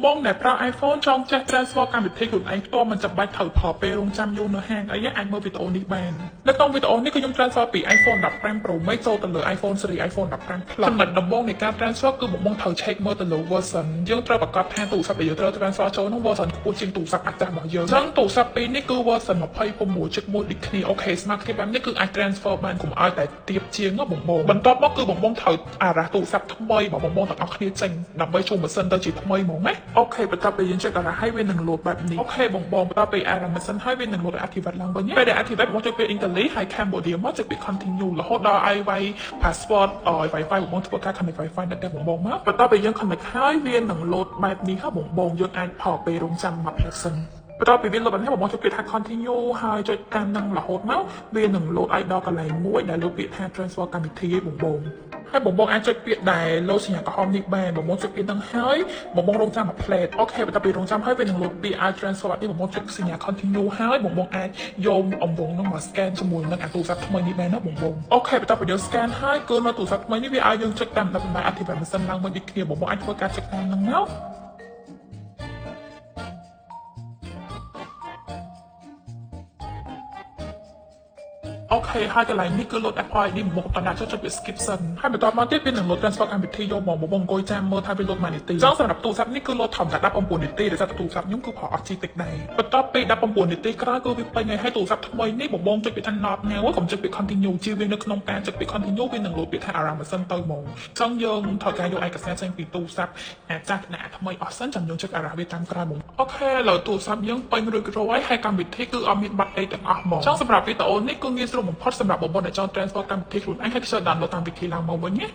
បងដែលប្រើ iPhone ចង់ចេះ transfer កម្មវិធីខ្លួនឯងផ្ទាល់មិនចាំបាច់ត្រូវផលពេលរងចាំយូរនៅហាងអីអាចមើលវីដេអូនេះបាននៅក្នុងវីដេអូនេះគឺខ្ញុំ transfer ពី iPhone 15 Pro Max ចូលទៅលើ iPhone series iPhone 15 Plus ចំណុចដំបូងនៃការ transfer គឺបងត្រូវ check មើលទៅលើ version យើងត្រូវប្រកាសថាទូរស័ព្ទដែលយើងត្រូវ transfer ចូលនោះ version ខ្ពស់ជាងទូរស័ព្ទអាចរបស់យើងអញ្ចឹងទូរស័ព្ទពីរនេះគឺ version 26.1ដូចគ្នាអូខេស្មើគ្នាបែបនេះគឺអាច transfer បានកុំឲ្យតែទៀបជាងបងបន្ទាប់មកគឺបងត្រូវអារ៉ាទូរស័ព្ទថ្មីបងទាំងអស់គ្នាចេញដើម្បីជួម៉ាស៊ីនទៅជាថ្មីហ្មងណាអូខេបន្ទាប់ពីយើងចេញអារ៉ាហើយវានឹងលោតបែបនេះអូខេបងបន្ទាប់ពីអារ៉ាម៉ាស៊ីនហើយវានឹងលោត activate ឡើងវិញពេលដែល activate បងចុចពី Italy ហើយ Cambodia មកចុចពី continue រហូតដល់ iWi password Wi-Fi បងធ្វើការ connect Wi-Fi នៅតែបងមកបន្ទាប់ពីយើង connect ហើយវានឹងលោតបែបនេះហើយបងយើងអាចផលពេលរងចាំមួយផ្លែសិនបន្ទាប់ពីវាលោតបែបនេះបងចុចពាក្យថា continue ហើយចុចតាមនឹងរហូតមកវានឹងលោតឲ្យដល់កន្លែងមួយដែលលោកពាក្យថា transfer កម្មវិធីបងហើយបងអាចចុចពាក្យដែលលោតសញ្ញាក្រហមនេះបានបងចុចពាក្យហ្នឹងហើយបងរងចាំមួយផ្លែតអូខេបន្ទាប់ពីរងចាំហើយវានឹងលោតពាក្យឲ្យ transfer នេះបងចុចសញ្ញា continue ហើយបងអាចយកអំបងហ្នឹងមក scan ជាមួយនឹងអាទូរស័ព្ទថ្មីនេះបានណាបងអូខេបន្ទាប់ពីយើង scan ហើយគឺនៅទូរស័ព្ទថ្មីនេះវាឲ្យយើងចុចតាមដំណើរអធិប្បាយម៉ាស៊ីនឡើងវិញដូចគ្នាបងអាចធ្វើការចុចតាមហ្នឹងមកអូខេហើយកន្លែងនេះគឺលោត Apple ID មកបណ្ដាចុចពី skip សិនហើយបន្ទាប់មកទៀតវានឹងលោត transfer កម្មវិធីយកមកបងអង្គុយចាំមើលថាវាលោតមួយនាទីចង់សម្រាប់ទូរស័ព្ទនេះគឺលោតធម្មតា19នាទីដោយសារទូរស័ព្ទខ្ញុំគឺប្រហែលអស់ជីតិចដែរបន្ទាប់ពី19នាទីក្រោយគឺវាពេញហើយទូរស័ព្ទថ្មីនេះបងចុចពីថា not now កុំចុចពី continue ជឿវានៅក្នុងការចុចពី continue វានឹងលោតពាក្យថា alarm សិនទៅហ្មងចង់យើងត្រូវការយកឯកសារចេញពីទូរស័ព្ទអាចចាស់ដាក់ថ្មីអស់សិនចាំយើងចុច alarm វាតាមក្រោយបងអូខេឥឡូវទូរស័ព្ទយើងពេញរួចរាល់ហើយកម្មវិធីគឺអត់មានបាត់អីទាំងអស់ហ្មងចង់សម្រាប់វីដេអូនេះគឺងាយស្រួលបំផុតសម្រាប់បងដែលចង់ transfer កម្មវិធីខ្លួនឯងហើយខ្ជិល download តាមវិធីឡើងមកវិញណា